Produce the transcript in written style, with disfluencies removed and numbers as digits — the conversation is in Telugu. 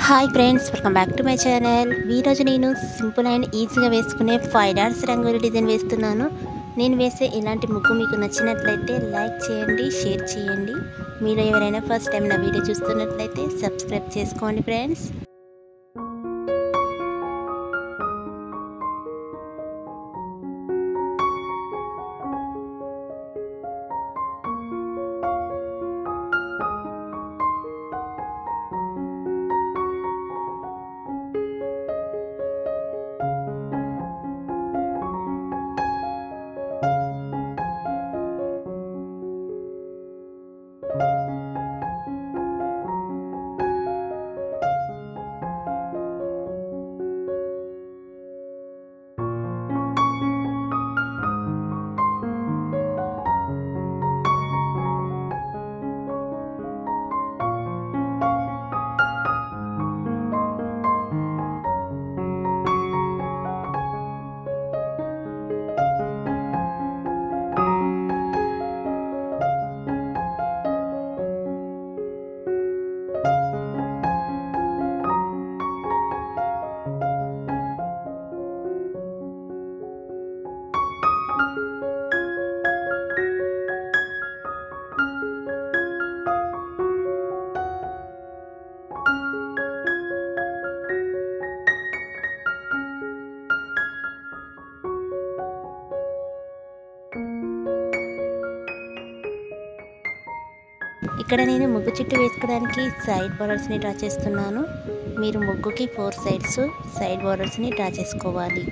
Hi friends, welcome back to my channel. ఈరోజు నేను సింపుల్ అండ్ ఈజీగా వేసుకునే 5 డాట్స్ రంగోలి డిజైన్ వేస్తున్నాను. నేను వేసే ఇలాంటి ముగ్గు మీకు నచ్చినట్లయితే లైక్ చేయండి, షేర్ చేయండి. మీరు ఎవరైనా ఫస్ట్ టైం నా వీడియో చూస్తున్నట్లయితే సబ్స్క్రైబ్ చేసుకోండి ఫ్రెండ్స్. ఇక్కడ నేను ముగ్గు చుట్టూ వేసుకోవడానికి సైడ్ బోర్డర్స్ని డ్రా చేస్తున్నాను. మీరు ముగ్గుకి 4 సైడ్ బోర్డర్స్ని డ్రా చేసుకోవాలి.